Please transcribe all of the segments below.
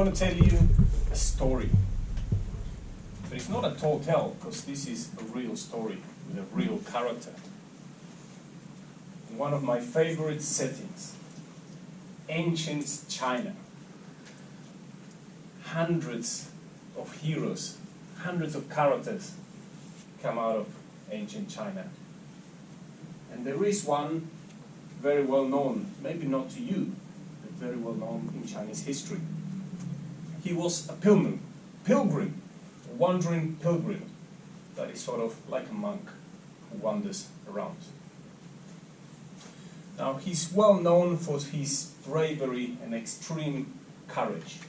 going to tell you a story. But it's not a tall tale, because this is a real story with a real character. In one of my favorite settings, ancient China. Hundreds of heroes, hundreds of characters come out of ancient China. And there is one very well known, maybe not to you, but very well known in Chinese history. He was a pilgrim, a wandering pilgrim, that is sort of like a monk who wanders around. Now he's well known for his bravery and extreme courage.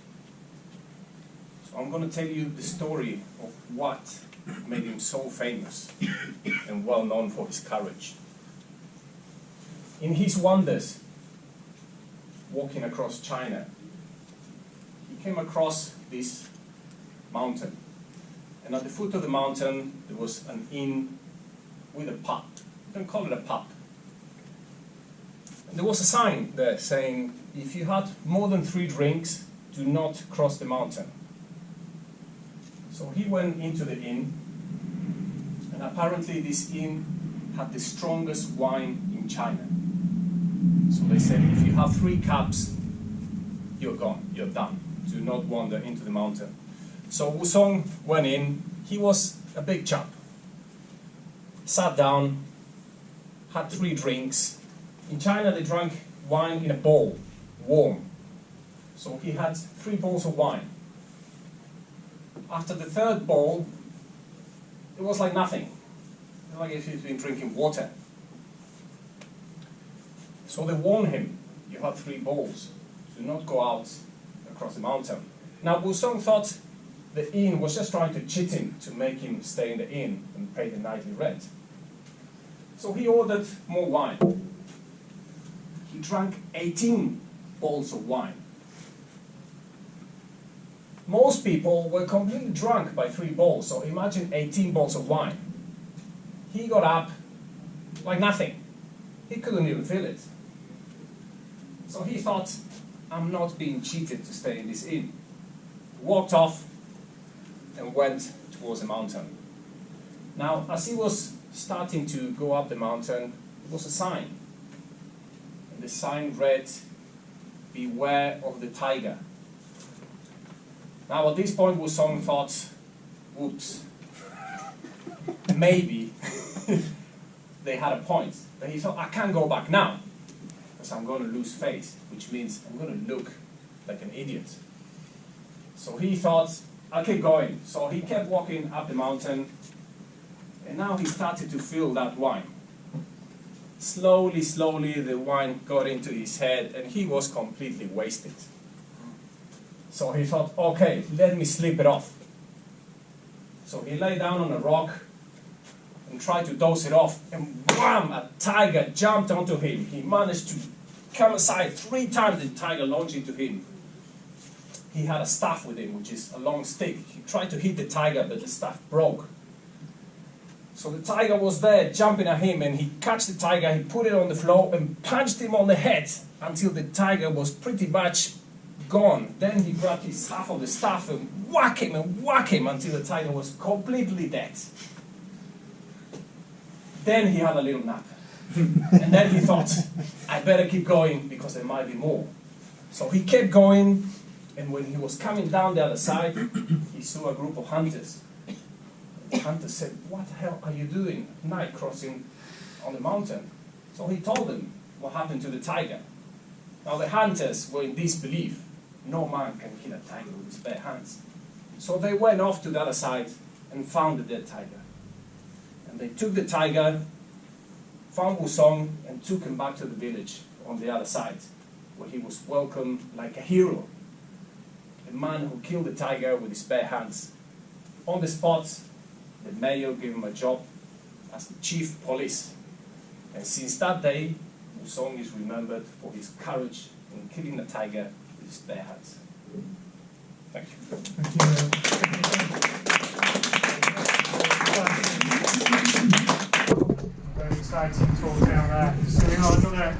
So I'm going to tell you the story of what made him so famous and well known for his courage. In his wanders, walking across China, he came across this mountain. And at the foot of the mountain, there was an inn with a pub. You can call it a pub. And there was a sign there saying, if you had more than 3 drinks, do not cross the mountain. So he went into the inn, and apparently this inn had the strongest wine in China. So they said, if you have 3 cups, you're gone, you're done. Do not wander into the mountain. So Wusong went in. He was a big chap. Sat down, had 3 drinks. In China they drank wine in a bowl, warm. So he had 3 bowls of wine. After the 3rd bowl, it was like nothing. Like if he'd been drinking water. So they warned him, you have 3 bowls, do not go out across the mountain. Now Wusong thought the inn was just trying to cheat him to make him stay in the inn and pay the nightly rent. So he ordered more wine. He drank 18 bowls of wine. Most people were completely drunk by 3 bowls, so imagine 18 bowls of wine. He got up like nothing. He couldn't even feel it. So he thought, I'm not being cheated to stay in this inn. Walked off and went towards the mountain. Now, as he was starting to go up the mountain, there was a sign. And the sign read, beware of the tiger. Now, at this point, Wusong thought, whoops, maybe they had a point. But he thought, I can't go back now, because I'm going to lose face, which means I'm going to look like an idiot. So he thought, I'll keep going. So he kept walking up the mountain, and now he started to feel that wine. Slowly, slowly, the wine got into his head, and he was completely wasted. So he thought, okay, let me sleep it off. So he lay down on a rock and tried to doze it off, and wham! A tiger jumped onto him. He managed to come aside 3 times. The tiger launched into him. He had a staff with him, which is a long stick. He tried to hit the tiger, but the staff broke. So the tiger was there jumping at him, and he caught the tiger, he put it on the floor and punched him on the head until the tiger was pretty much gone. Then he grabbed his half of the staff and whack him until the tiger was completely dead. Then he had a little nap. And then he thought, I better keep going because there might be more. So he kept going, and when he was coming down the other side, he saw a group of hunters. The hunters said, what the hell are you doing at night crossing on the mountain? So he told them what happened to the tiger. Now the hunters were in disbelief. No man can kill a tiger with his bare hands. So they went off to the other side and found the dead tiger. And they took the tiger, found Wusong, and took him back to the village on the other side, where he was welcomed like a hero. A man who killed the tiger with his bare hands. On the spot, the mayor gave him a job as the chief police. And since that day, Wusong is remembered for his courage in killing the tiger with his bare hands. Thank you. Very exciting talk down there. So we are another